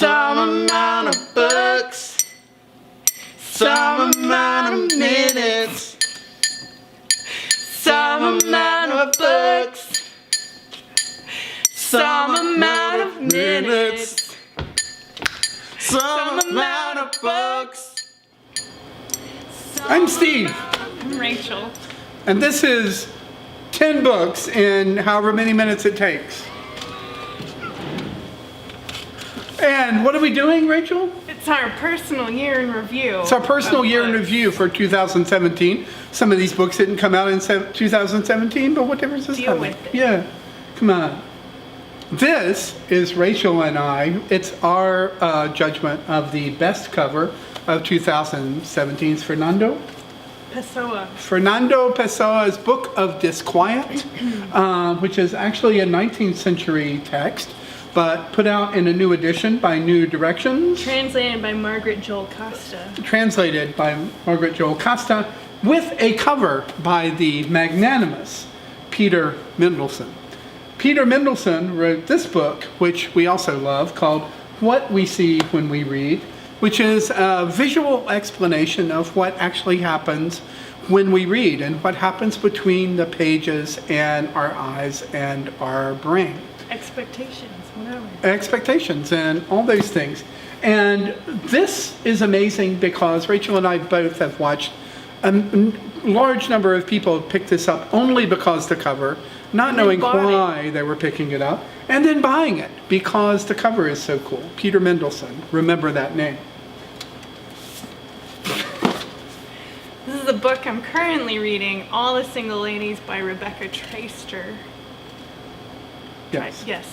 Some amount of books, some amount of minutes, some amount of books, some amount of minutes, some amount of books. I'm Steve. I'm Rachel. And this is 10 books in however many minutes it takes. And what are we doing, Rachel? It's our personal year in review. It's our personal year in review for 2017. Some of these books didn't come out in 2017, but what difference does it Deal make? with it. Yeah, come on. This is Rachel and I. It's our judgment of the best cover of 2017's Fernando Pessoa's Book of Disquiet, which is actually a 19th century text, but put out in a new edition by New Directions. Translated by Margaret Joel Costa. With a cover by the magnanimous Peter Mendelsohn. Peter Mendelsohn wrote this book, which we also love, called What We See When We Read, which is a visual explanation of what actually happens when we read and what happens between the pages and our eyes and our brain. Expectations and all those things. And this is amazing because Rachel and I both have watched a large number of people pick this up only because the cover, not knowing why they were picking it up, and then buying it because the cover is so cool. Peter Mendelsohn, remember that name. This is the book I'm currently reading, All the Single Ladies by Rebecca Traister. Yes. Yes.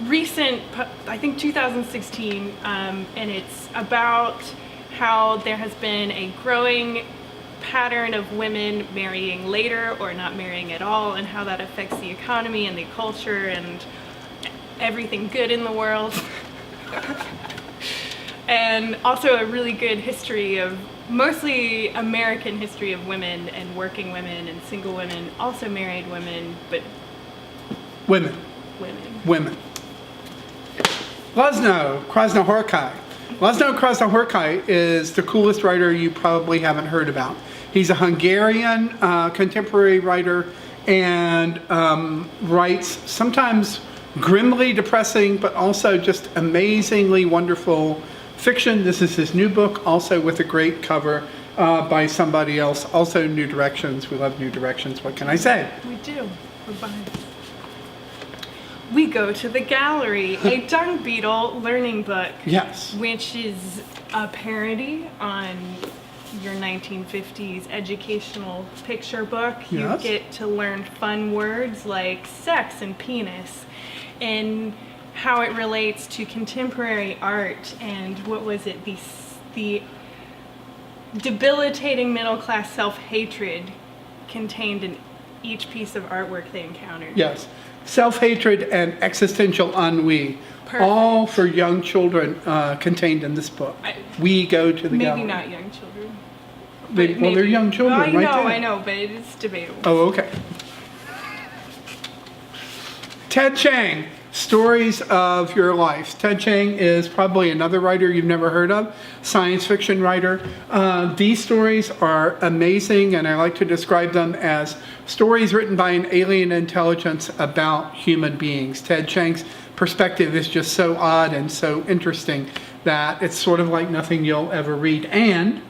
Recent, I think 2016, and it's about how there has been a growing pattern of women marrying later or not marrying at all, and how that affects the economy and the culture and everything good in the world. And also a really good history of, mostly American history of women and working women and single women, also married women, but Women. Laszlo Krasznahorkai. Laszlo Krasznahorkai is the coolest writer you probably haven't heard about. He's a Hungarian contemporary writer and writes sometimes grimly depressing, but also just amazingly wonderful fiction. This is his new book, also with a great cover by somebody else. Also New Directions. We love New Directions. What can I say? We do. We're buying. We Go to the Gallery, a Dung Beetle learning book. Yes. Which is a parody on your 1950s educational picture book. Yes. You get to learn fun words like sex and penis, and how it relates to contemporary art and what was it, the debilitating middle-class self-hatred contained in each piece of artwork they encountered. Yes. Self-hatred and existential ennui. Perfect. All for young children contained in this book. We Go to the Gallery. Maybe not young children. Well, they're young children, right there. I know, but it's debatable. Oh, okay. Ted Chiang, Stories of Your Life. Ted Chiang is probably another writer you've never heard of, science fiction writer. These stories are amazing, and I like to describe them as stories written by an alien intelligence about human beings. Ted Chiang's perspective is just so odd and so interesting that it's sort of like nothing you'll ever read. And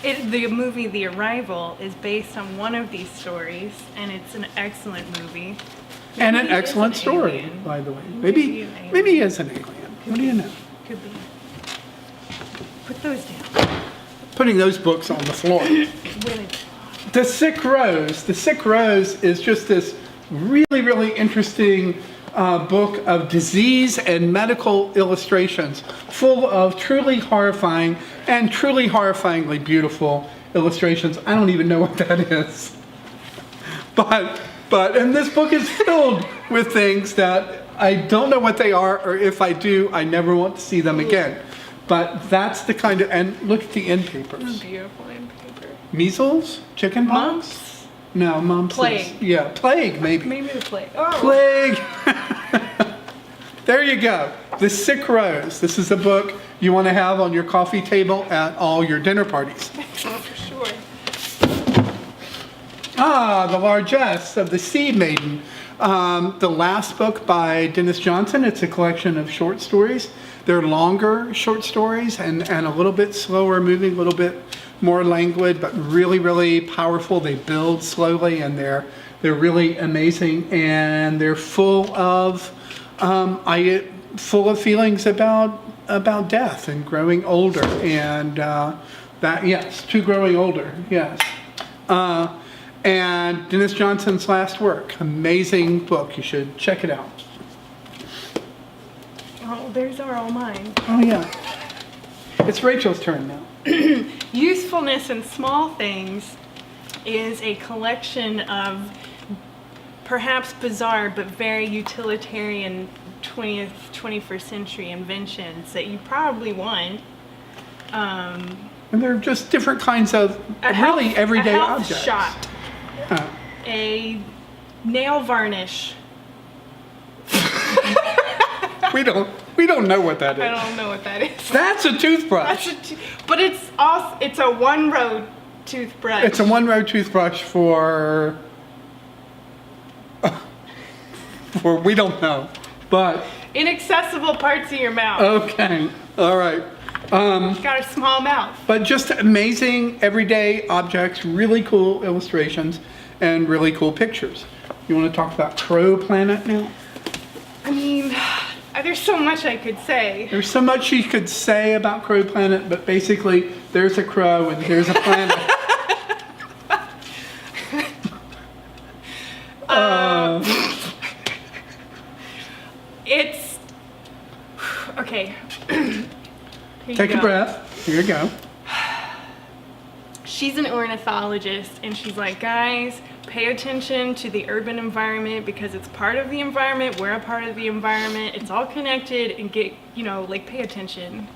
the movie The Arrival is based on one of these stories, and it's an excellent movie. And an excellent story, alien. by the way. Maybe he is an alien. What do you know? Could be. Put those down. Putting those books on the floor. The Sick Rose. The Sick Rose is just this really, really interesting book of disease and medical illustrations, full of truly horrifying and truly horrifyingly beautiful illustrations. I don't even know what that is. And this book is filled with things that I don't know what they are, or if I do, I never want to see them again. But that's the kind of, and look at the end papers. Beautiful end paper. Measles? Chickenpox? Mumps? No, mumps. Plague. Yeah, plague maybe. Maybe the plague. Oh. Plague. There you go. The Sick Rose. This is a book you want to have on your coffee table at all your dinner parties. For sure. Ah, The Largesse of the Sea Maiden. The last book by Dennis Johnson. It's a collection of short stories. They're longer short stories and a little bit slower moving, a little bit more languid, but really, really powerful. They build slowly and they're really amazing, and they're full of feelings about death and growing older, and to growing older, yes. And Dennis Johnson's last work, amazing book. You should check it out. Oh, theirs are all mine. Oh yeah, it's Rachel's turn now. Usefulness in Small Things is a collection of perhaps bizarre but very utilitarian 21st century inventions that you probably want. And they're just different kinds of really everyday a health objects. shot, a nail varnish. We don't know what that is. I don't know what that is. That's a toothbrush. But it's a one-row toothbrush. It's a one-row toothbrush for we don't know, but inaccessible parts of your mouth. okay, all right. You've got a small mouth. But just amazing everyday objects, really cool illustrations, and really cool pictures. You want to talk about Crow Planet now? I mean, there's so much I could say. There's so much you could say about Crow Planet, but basically, there's a crow and there's a planet. It's okay. Take a breath. Here you go. She's an ornithologist, and she's like, guys, pay attention to the urban environment because it's part of the environment. We're a part of the environment. It's all connected, and pay attention.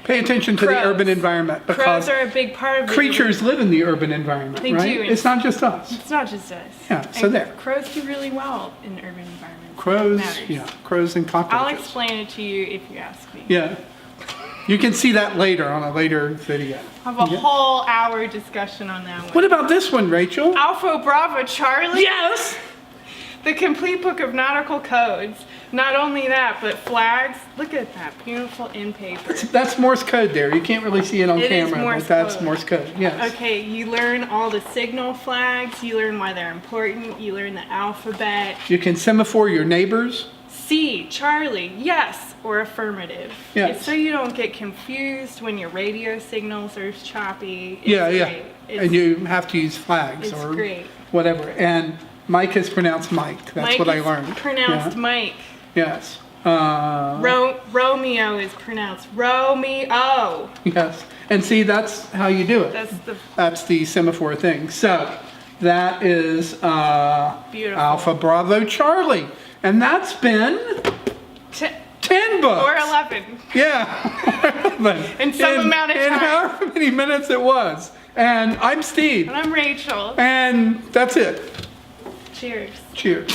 Pay attention to the Crows. urban environment because Crows are a big part of the creatures live in the urban environment, They right? do. It's not just us. It's not just us. Yeah, so And there. Crows do really well in urban environments. Crows, Matters. yeah, crows and cockroaches. I'll explain it to you if you ask me. Yeah. You can see that later on a later video. I have a whole hour discussion on that one. What about this one, Rachel? Alpha Bravo Charlie? Yes! The complete book of nautical codes. Not only that, but flags. Look at that beautiful in paper. That's Morse code there. You can't really see it on It is camera, Morse but that's code. Morse code, yes. Okay, you learn all the signal flags. You learn why they're important. You learn the alphabet. You can semaphore your neighbors. C, Charlie, yes, or affirmative. Yes. It's so you don't get confused when your radio signals are choppy. It's Yeah. great. And you have to use flags it's or great. whatever. And Mike is pronounced Mike. That's Mike what I is learned. pronounced Yeah. Mike. Yes. Romeo is pronounced Romeo. Yes. And see, that's how you do it. That's the semaphore thing. So that is Beautiful. Alpha Bravo Charlie. And that's been 10 books. Or 11. Yeah. 11. In some amount of In time. however many minutes it was. And I'm Steve. And I'm Rachel. And that's it. Cheers. Cheers.